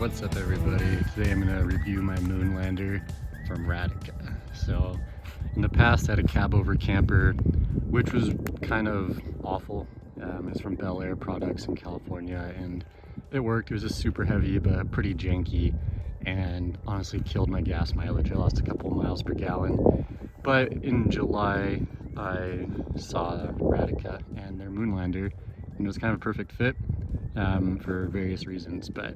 What's up everybody? Today I'm going to review my Moonlander from Radica. So in the past I had a cab over camper which was kind of awful. It's from Bel Air Products in California and it worked. It was just super heavy but pretty janky and honestly killed my gas mileage. I lost a couple miles per gallon. But in July I saw Radica and their Moonlander and it was kind of a perfect fit for various reasons. But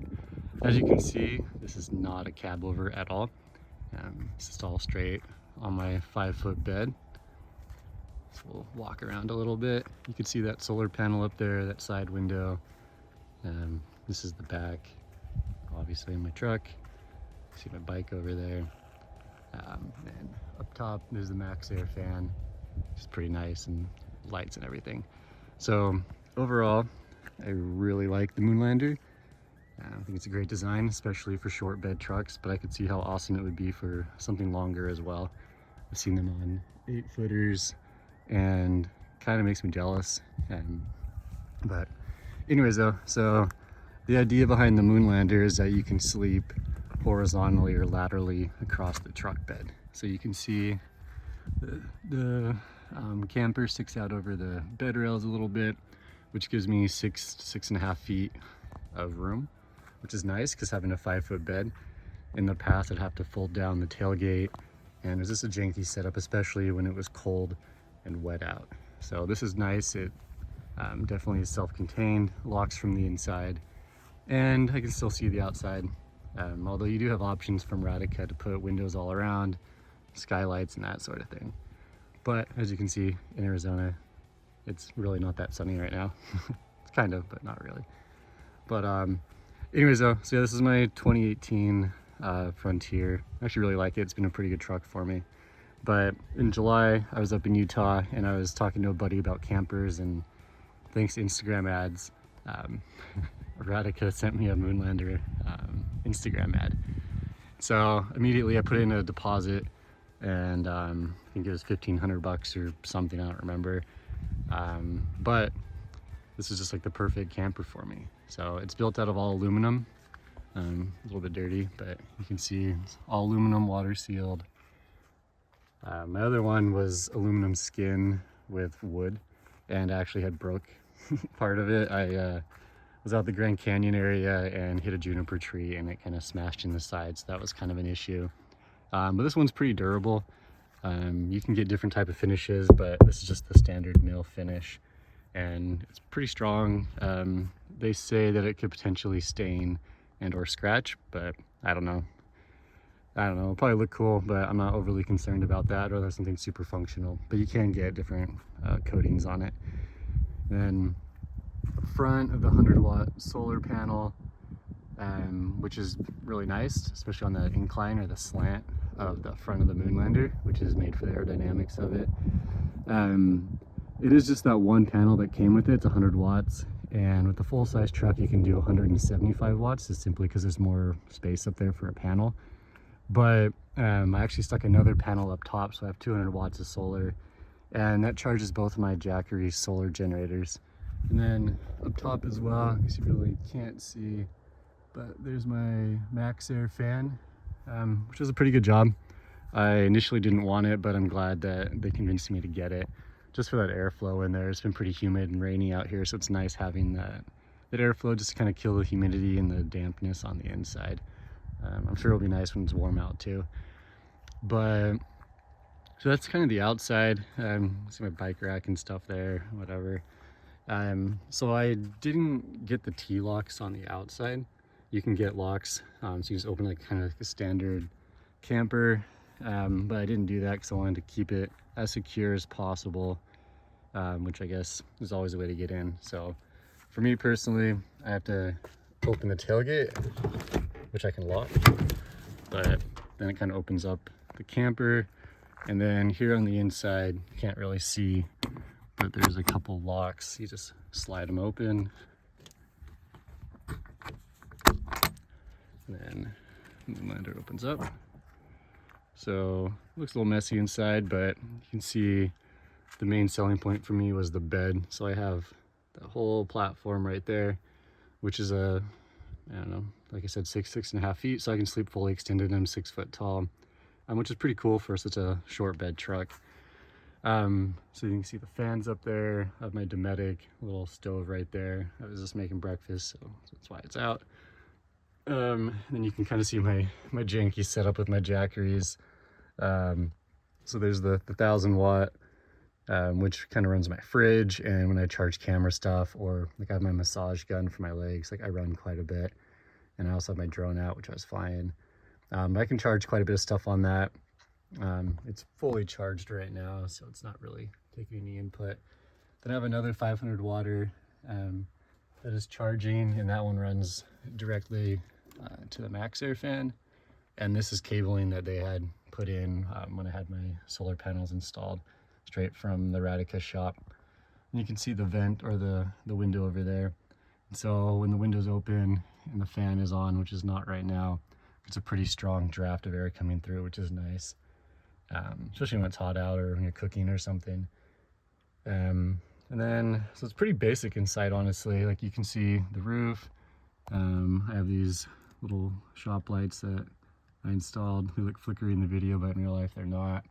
as you can see, this is not a cab over at all. It's just all straight on my 5-foot bed. So we'll walk around a little bit. You can see that solar panel up there, that side window. This is the back, obviously in my truck. See my bike over there. And up top, there's the MaxxAir fan, which is pretty nice, and lights and everything. So overall, I really like the Moonlander. I think it's a great design, especially for short bed trucks, but I could see how awesome it would be for something longer as well. I've seen them on 8-footers and kind of makes me jealous. But anyways though, so the idea behind the Moonlander is that you can sleep horizontally or laterally across the truck bed. So you can see the camper sticks out over the bed rails a little bit, which gives me 6.5 feet of room, which is nice because having a 5-foot bed, in the past I'd have to fold down the tailgate and it was just a janky setup, especially when it was cold and wet out. So this is nice. It definitely is self-contained, locks from the inside, and I can still see the outside. Although you do have options from Radica to put windows all around, skylights and that sort of thing. But as you can see, in Arizona, it's really not that sunny right now. It's kind of, but not really. But anyways though, so yeah, this is my 2018 Frontier. I actually really like it. It's been a pretty good truck for me. But in July, I was up in Utah and I was talking to a buddy about campers, and thanks to Instagram ads, Radica sent me a Moonlander Instagram ad. So immediately I put in a deposit, and I think it was $1,500 or something, I don't remember. But this is just like the perfect camper for me. So it's built out of all aluminum, a little bit dirty, but you can see it's all aluminum, water sealed. My other one was aluminum skin with wood, and I actually had broke part of it. I was out the Grand Canyon area and hit a juniper tree and it kind of smashed in the side, so that was kind of an issue. But this one's pretty durable. You can get different type of finishes, but this is just the standard mill finish and it's pretty strong. They say that it could potentially stain and or scratch, but I don't know. It'll probably look cool, but I'm not overly concerned about that. I'd rather have something super functional, but you can get different coatings on it. Then front of the 100-watt solar panel, which is really nice, especially on the incline or the slant of the front of the Moonlander, which is made for the aerodynamics of it. It is just that one panel that came with it. It's 100 watts, and with the full-size truck you can do 175 watts just simply because there's more space up there for a panel. But I actually stuck another panel up top, so I have 200 watts of solar, and that charges both of my Jackery solar generators. And then up top as well, I guess you really can't see, but there's my MaxxAir fan, which does a pretty good job. I initially didn't want it, but I'm glad that they convinced me to get it, just for that airflow in there. It's been pretty humid and rainy out here, so it's nice having that airflow just to kind of kill the humidity and the dampness on the inside. I'm sure it'll be nice when it's warm out too. But so that's kind of the outside. See my bike rack and stuff there, whatever. So I didn't get the T-locks on the outside. You can get locks, so you just open like kind of like a standard camper, but I didn't do that because I wanted to keep it as secure as possible, which I guess is always a way to get in. So for me personally, I have to open the tailgate, which I can lock, but then it kind of opens up the camper. And then here on the inside, you can't really see, but there's a couple locks. You just slide them open. And then the Moonlander opens up. So it looks a little messy inside, but you can see the main selling point for me was the bed. So I have the whole platform right there, which is a I don't know, like I said, 6.5 feet, so I can sleep fully extended and I'm 6 foot tall, which is pretty cool for such a short bed truck. So you can see the fans up there. I have my Dometic little stove right there. I was just making breakfast, so that's why it's out. Then you can kind of see my janky setup with my Jackeries. So there's the 1000-watt, which kind of runs my fridge, and when I charge camera stuff, or like I have my massage gun for my legs, like I run quite a bit. And I also have my drone out, which I was flying. I can charge quite a bit of stuff on that. It's fully charged right now, so it's not really taking any input. Then I have another 500 watter that is charging, and that one runs directly to the MaxxAir fan. And this is cabling that they had put in when I had my solar panels installed, straight from the Radica shop. And you can see the vent, or the window over there. And so when the window's open and the fan is on, which is not right now, it's a pretty strong draft of air coming through, which is nice. Especially when it's hot out or when you're cooking or something. And then, so it's pretty basic inside, honestly. Like you can see the roof. I have these little shop lights that I installed. They look flickery in the video, but in real life they're not.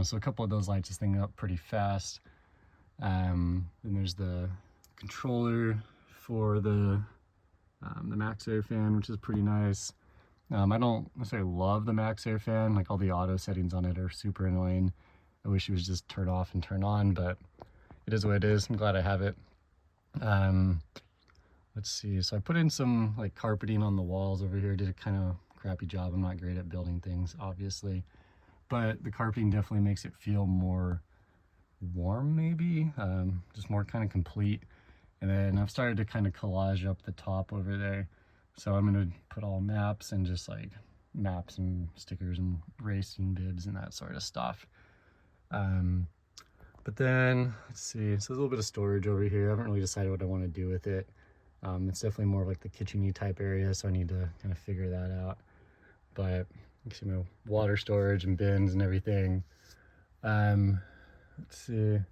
So a couple of those lights just thing up pretty fast. Then there's the controller for the MaxxAir fan, which is pretty nice. I don't necessarily love the MaxxAir fan. Like all the auto settings on it are super annoying. I wish it was just turn off and turn on, but it is what it is. I'm glad I have it. Let's see. So I put in some like carpeting on the walls over here. Did a kind of crappy job. I'm not great at building things, obviously, but the carpeting definitely makes it feel more warm, maybe, just more kind of complete. And then I've started to kind of collage up the top over there. So I'm going to put all maps and just like maps and stickers and racing bibs and that sort of stuff. But then, let's see, so there's a little bit of storage over here. I haven't really decided what I want to do with it. It's definitely more of like the kitchen-y type area, so I need to kind of figure that out. But you can see my water storage and bins and everything. Let's see, a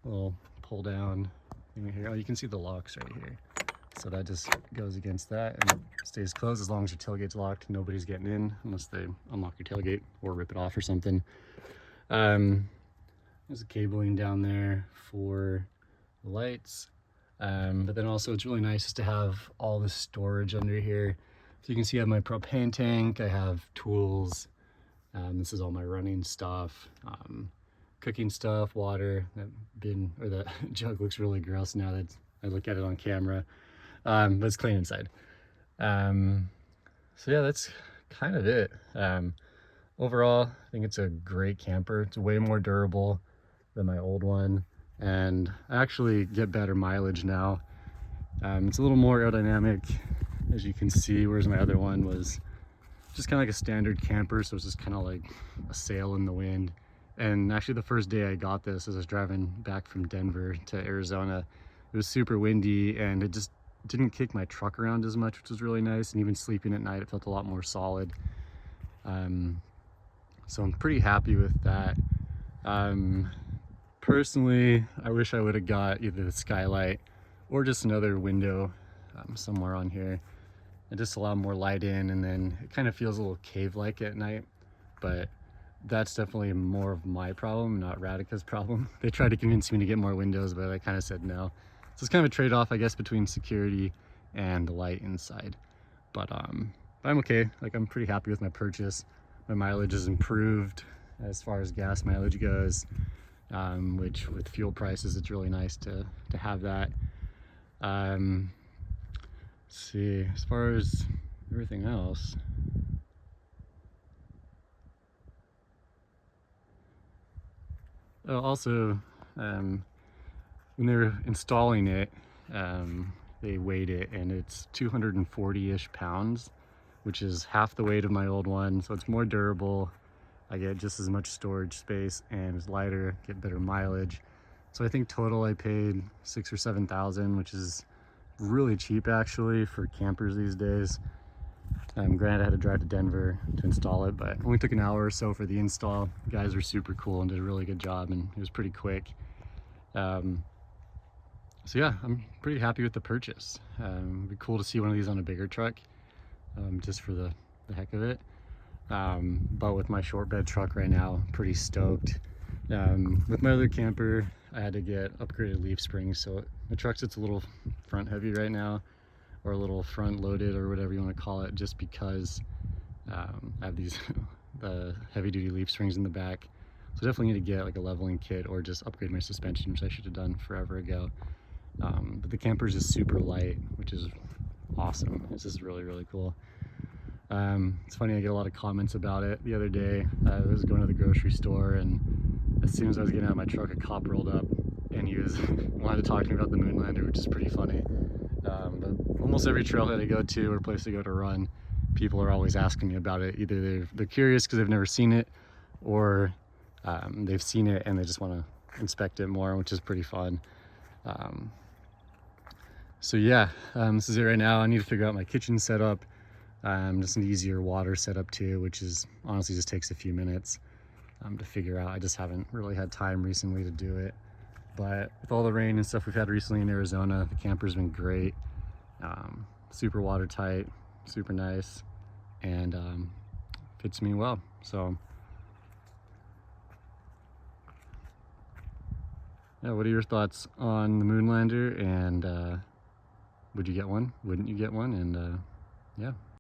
little pull down thing here. Oh, you can see the locks right here. So that just goes against that and stays closed as long as your tailgate's locked. Nobody's getting in unless they unlock your tailgate or rip it off or something. There's a cabling down there for the lights. But then also it's really nice just to have all the storage under here. So you can see I have my propane tank, I have tools. This is all my running stuff, cooking stuff, water. That bin, or that jug looks really gross now that I look at it on camera. But it's clean inside. So yeah, that's kind of it. Overall, I think it's a great camper. It's way more durable than my old one, and I actually get better mileage now. It's a little more aerodynamic, as you can see, whereas my other one was just kind of like a standard camper, so it's just kind of like a sail in the wind. And actually the first day I got this, as I was driving back from Denver to Arizona, it was super windy and it just didn't kick my truck around as much, which was really nice. And even sleeping at night, it felt a lot more solid. So I'm pretty happy with that. Personally, I wish I would have got either the skylight or just another window somewhere on here and just allow more light in, and then it kind of feels a little cave-like at night. But that's definitely more of my problem, not Radica's problem. They tried to convince me to get more windows, but I kind of said no. So it's kind of a trade-off, I guess, between security and the light inside. But I'm okay. Like, I'm pretty happy with my purchase. My mileage has improved as far as gas mileage goes, which with fuel prices, it's really nice to have that. Let's see, as far as everything else, also, when they're installing it, they weighed it, and it's 240-ish pounds, which is half the weight of my old one, so it's more durable. I get just as much storage space, and it's lighter, get better mileage. So I think total I paid $6,000 or $7,000, which is really cheap actually for campers these days. Granted, I had to drive to Denver to install it, but it only took an hour or so for the install. The guys were super cool and did a really good job, and it was pretty quick. So yeah, I'm pretty happy with the purchase. It'd be cool to see one of these on a bigger truck, just for the heck of it. But with my short bed truck right now, pretty stoked. With my other camper, I had to get upgraded leaf springs, so the truck sits a little front heavy right now, or a little front loaded, or whatever you want to call it, just because I have these the heavy duty leaf springs in the back. So definitely need to get like a leveling kit or just upgrade my suspension, which I should have done forever ago. But the camper is just super light, which is awesome. This is really, really cool. It's funny, I get a lot of comments about it. The other day, I was going to the grocery store, and as soon as I was getting out of my truck, a cop rolled up, and he was wanted to talk to me about the Moonlander, which is pretty funny. But almost every trailhead I go to or place I go to run, people are always asking me about it. Either they're curious because they've never seen it, or they've seen it and they just want to inspect it more, which is pretty fun. So yeah, this is it right now. I need to figure out my kitchen setup. Just an easier water setup too, which is honestly just takes a few minutes to figure out. I just haven't really had time recently to do it. But with all the rain and stuff we've had recently in Arizona, the camper's been great. Super watertight, super nice, and fits me well. So yeah, what are your thoughts on the Moonlander, and would you get one? Wouldn't you get one? And yeah.